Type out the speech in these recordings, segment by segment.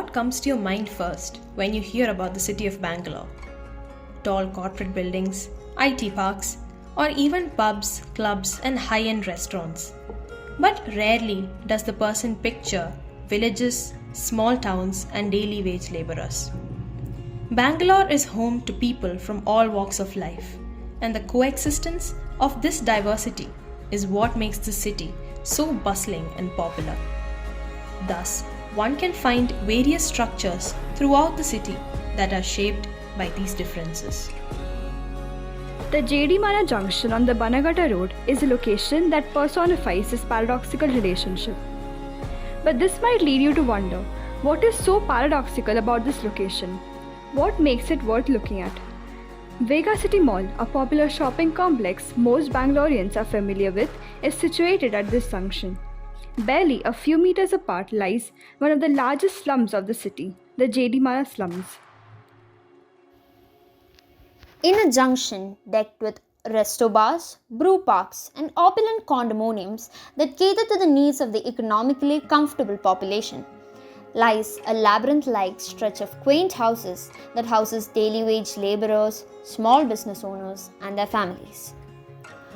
what comes to your mind first when you hear about the city of Bangalore? Tall corporate buildings, IT parks, or even pubs, clubs, and high-end restaurants. But rarely does the person picture villages, small towns, and daily wage laborers. Bangalore is home to people from all walks of life, and the coexistence of this diversity is what makes the city so bustling and popular. Thus, one can find various structures throughout the city that are shaped by these differences. The Jedi Mara junction on the Banagata road is a location that personifies this paradoxical relationship. But this might lead you to wonder, what is so paradoxical about this location? What makes it worth looking at? Vega City Mall, a popular shopping complex most Bangaloreans are familiar with, is situated at this junction. Barely a few meters apart lies one of the largest slums of the city, the Jedi Mara slums. In a junction decked with resto bars, brew parks, and opulent condominiums that cater to the needs of the economically comfortable population, lies a labyrinth-like stretch of quaint houses that houses daily wage laborers, small business owners, and their families.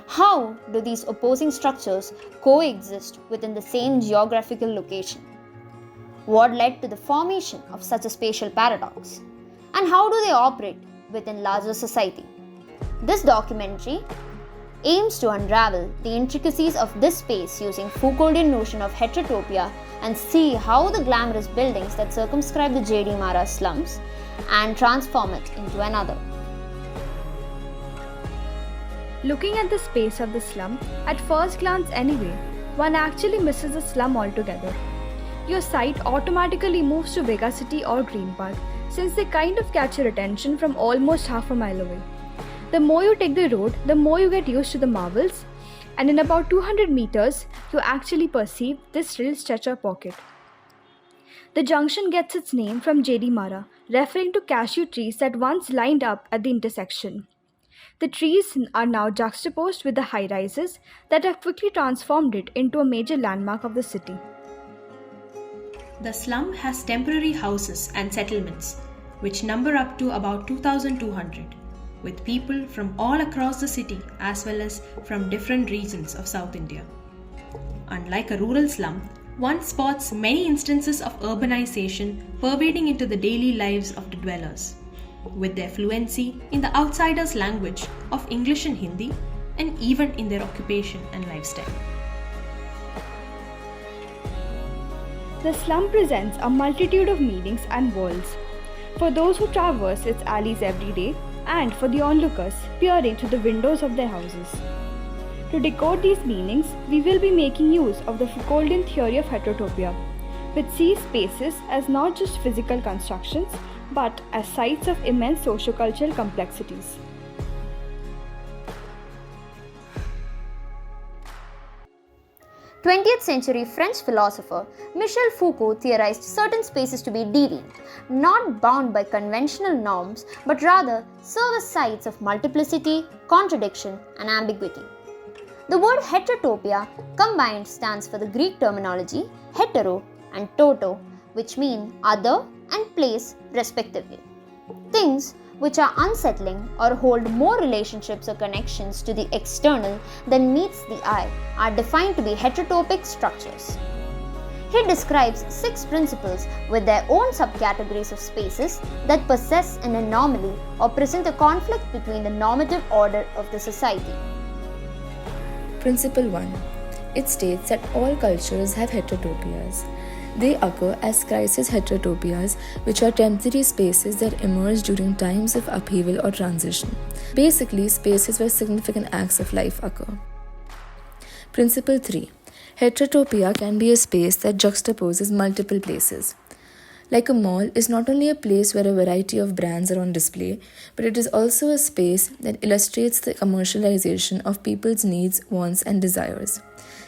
How do these opposing structures coexist within the same geographical location? What led to the formation of such a spatial paradox? And how do they operate within larger society? This documentary aims to unravel the intricacies of this space using Foucauldian notion of heterotopia and see how the glamorous buildings that circumscribe the Jedi Mara slums and transform it into another. Looking at the space of the slum, at first glance anyway, one actually misses the slum altogether. Your sight automatically moves to Vega City or Green Park, since they kind of catch your attention from almost half a mile away. The more you take the road, the more you get used to the marvels, and in about 200 meters, you actually perceive this little stretch of pocket. The junction gets its name from Jedi Mara, referring to cashew trees that once lined up at the intersection. The trees are now juxtaposed with the high-rises that have quickly transformed it into a major landmark of the city. The slum has temporary houses and settlements, which number up to about 2,200, with people from all across the city as well as from different regions of South India. Unlike a rural slum, one spots many instances of urbanization pervading into the daily lives of the dwellers, with their fluency in the outsider's language of English and Hindi, and even in their occupation and lifestyle. The slum presents a multitude of meanings and worlds. For those who traverse its alleys every day, and for the onlookers peering through the windows of their houses. To decode these meanings, we will be making use of the Foucauldian theory of heterotopia, which sees spaces as not just physical constructions, but as sites of immense sociocultural complexities. Twentieth century French philosopher Michel Foucault theorized certain spaces to be deviant, not bound by conventional norms, but rather serve as sites of multiplicity, contradiction, and ambiguity. The word heterotopia combined stands for the Greek terminology hetero and toto, which mean other and place respectively. Things which are unsettling or hold more relationships or connections to the external than meets the eye are defined to be heterotopic structures. He describes 6 principles with their own subcategories of spaces that possess an anomaly or present a conflict between the normative order of the society. Principle 1. It states that all cultures have heterotopias. They occur as crisis heterotopias, which are temporary spaces that emerge during times of upheaval or transition. Basically, spaces where significant acts of life occur. Principle 3. Heterotopia can be a space that juxtaposes multiple places. Like a mall is not only a place where a variety of brands are on display, but it is also a space that illustrates the commercialization of people's needs, wants, and desires.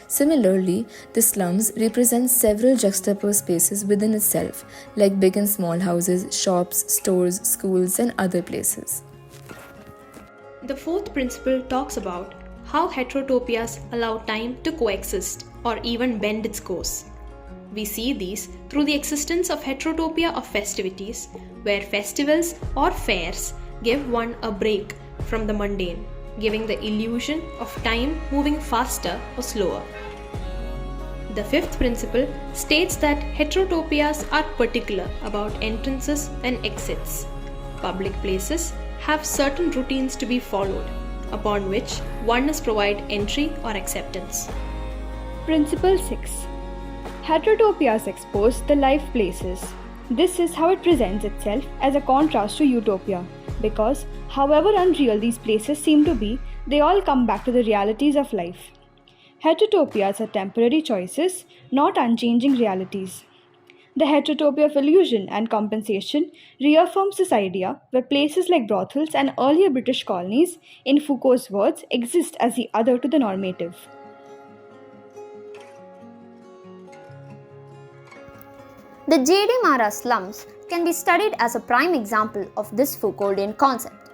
Similarly, the slums represent several juxtaposed spaces within itself, like big and small houses, shops, stores, schools, and other places. The 4th principle talks about how heterotopias allow time to coexist or even bend its course. We see these through the existence of heterotopia of festivities, where festivals or fairs give one a break from the mundane, giving the illusion of time moving faster or slower. The fifth principle states that heterotopias are particular about entrances and exits. Public places have certain routines to be followed, upon which one must provide entry or acceptance. Principle 6. Heterotopias expose the life places. This is how it presents itself as a contrast to utopia, because however unreal these places seem to be, they all come back to the realities of life. Heterotopias are temporary choices, not unchanging realities. The heterotopia of illusion and compensation reaffirms this idea where places like brothels and earlier British colonies, in Foucault's words, exist as the other to the normative. The Jedi Mara slums can be studied as a prime example of this Foucauldian concept.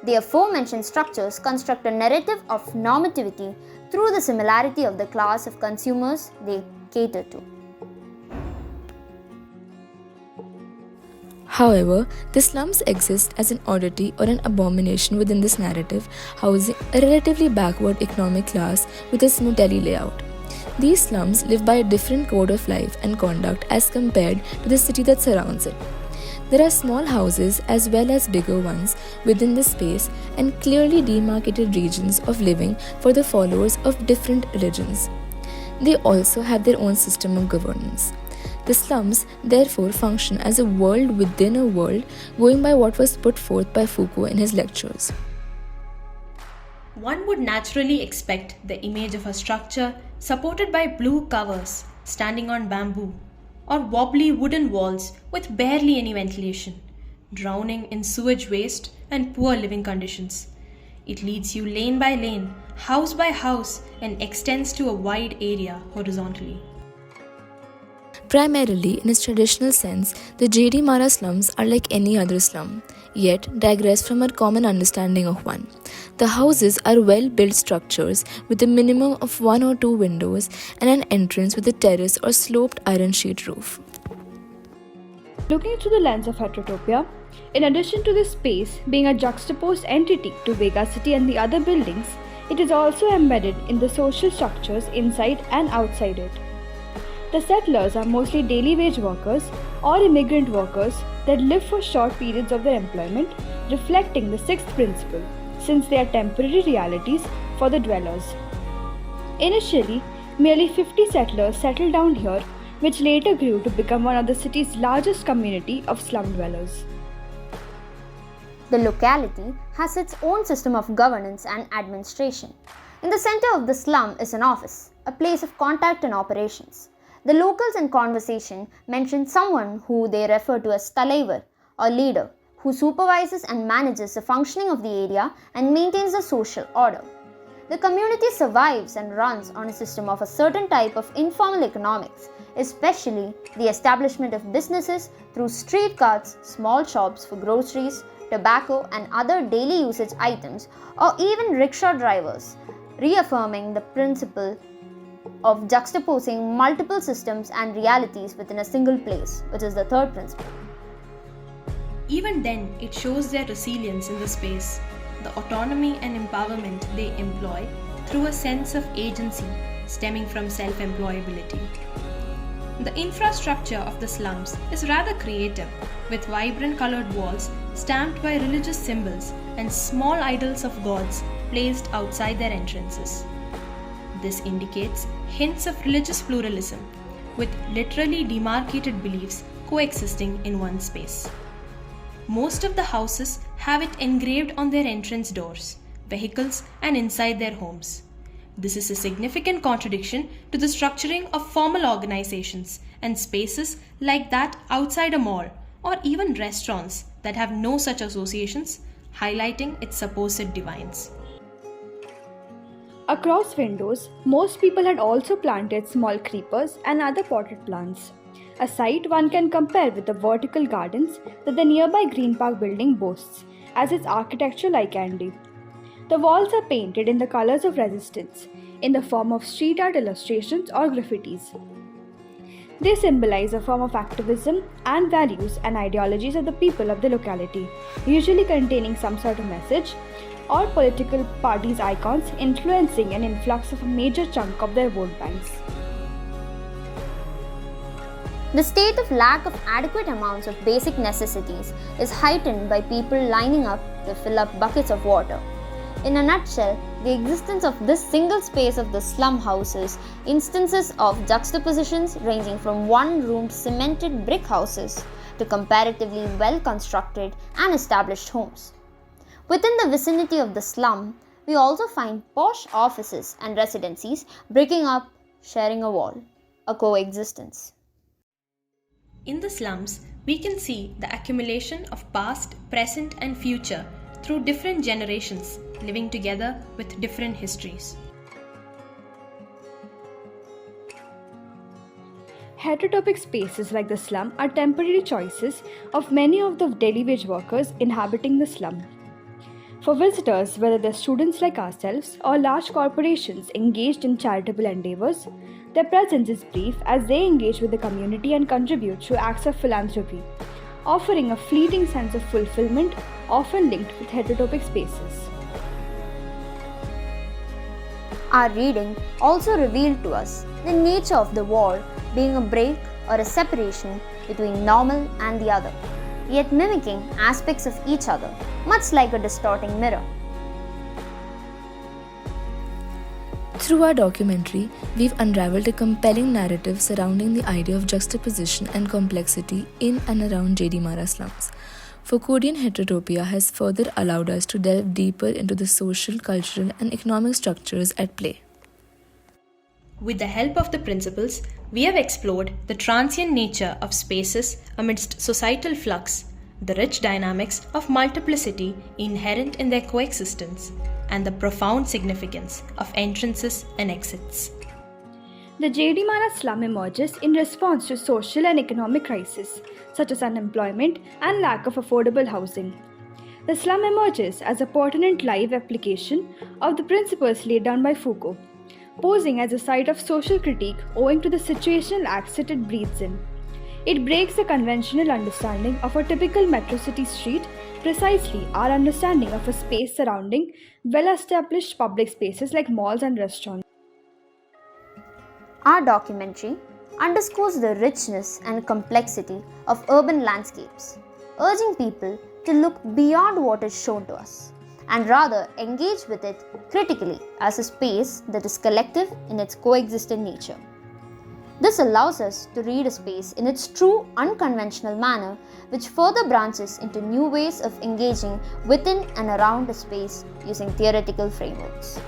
The aforementioned structures construct a narrative of normativity through the similarity of the class of consumers they cater to. However, the slums exist as an oddity or an abomination within this narrative, housing a relatively backward economic class with a Snotelli layout. These slums live by a different code of life and conduct as compared to the city that surrounds it. There are small houses as well as bigger ones within the space and clearly demarcated regions of living for the followers of different religions. They also have their own system of governance. The slums therefore function as a world within a world, going by what was put forth by Foucault in his lectures. One would naturally expect the image of a structure supported by blue covers standing on bamboo, or wobbly wooden walls with barely any ventilation, drowning in sewage waste and poor living conditions. It leads you lane by lane, house by house, and extends to a wide area horizontally. Primarily, in its traditional sense, the Jedi Mara slums are like any other slum, yet digress from our common understanding of one. The houses are well-built structures with a minimum of 1 or 2 windows and an entrance with a terrace or sloped iron sheet roof. Looking through the lens of heterotopia, in addition to this space being a juxtaposed entity to Vega City and the other buildings, it is also embedded in the social structures inside and outside it. The settlers are mostly daily wage workers or immigrant workers that live for short periods of their employment, reflecting the sixth principle, since they are temporary realities for the dwellers. Initially, merely 50 settlers settled down here, which later grew to become one of the city's largest community of slum dwellers. The locality has its own system of governance and administration. In the center of the slum is an office, a place of contact and operations. The locals in conversation mention someone who they refer to as Talaivar or leader, who supervises and manages the functioning of the area and maintains the social order. The community survives and runs on a system of a certain type of informal economics, especially the establishment of businesses through street carts, small shops for groceries, tobacco and other daily usage items, or even rickshaw drivers, reaffirming the principle of juxtaposing multiple systems and realities within a single place, which is the third principle. Even then, it shows their resilience in the space, the autonomy and empowerment they employ through a sense of agency stemming from self-employability. The infrastructure of the slums is rather creative, with vibrant colored walls stamped by religious symbols and small idols of gods placed outside their entrances. This indicates hints of religious pluralism, with literally demarcated beliefs coexisting in one space. Most of the houses have it engraved on their entrance doors, vehicles, and inside their homes. This is a significant contradiction to the structuring of formal organizations and spaces like that outside a mall or even restaurants that have no such associations, highlighting its supposed divines. Across windows, most people had also planted small creepers and other potted plants, a sight one can compare with the vertical gardens that the nearby Green Park building boasts as its architectural eye candy. The walls are painted in the colors of resistance, in the form of street art illustrations or graffitis. They symbolize a form of activism and values and ideologies of the people of the locality, usually containing some sort of message, or political parties' icons influencing an influx of a major chunk of their vote banks. The state of lack of adequate amounts of basic necessities is heightened by people lining up to fill up buckets of water. In a nutshell, the existence of this single space of the slum houses instances of juxtapositions ranging from one-roomed cemented brick houses to comparatively well-constructed and established homes. Within the vicinity of the slum, we also find posh offices and residencies breaking up, sharing a wall, a coexistence. In the slums, we can see the accumulation of past, present, and future through different generations living together with different histories. Heterotopic spaces like the slum are temporary choices of many of the daily wage workers inhabiting the slum. For visitors, whether they're students like ourselves or large corporations engaged in charitable endeavors, their presence is brief as they engage with the community and contribute through acts of philanthropy, offering a fleeting sense of fulfillment often linked with heterotopic spaces. Our reading also revealed to us the nature of the wall being a break or a separation between normal and the other, yet mimicking aspects of each other, much like a distorting mirror. Through our documentary, we've unraveled a compelling narrative surrounding the idea of juxtaposition and complexity in and around Jedi Mara slums. Foucauldian heterotopia has further allowed us to delve deeper into the social, cultural, and economic structures at play. With the help of the principles, we have explored the transient nature of spaces amidst societal flux, the rich dynamics of multiplicity inherent in their coexistence, and the profound significance of entrances and exits. The Jedi Mara slum emerges in response to social and economic crises, such as unemployment and lack of affordable housing. The slum emerges as a pertinent live application of the principles laid down by Foucault, posing as a site of social critique owing to the situational accent it breathes in. It breaks the conventional understanding of a typical metro city street, precisely our understanding of a space surrounding well-established public spaces like malls and restaurants. Our documentary underscores the richness and complexity of urban landscapes, urging people to look beyond what is shown to us and rather engage with it critically as a space that is collective in its coexistent nature. This allows us to read a space in its true unconventional manner, which further branches into new ways of engaging within and around a space using theoretical frameworks.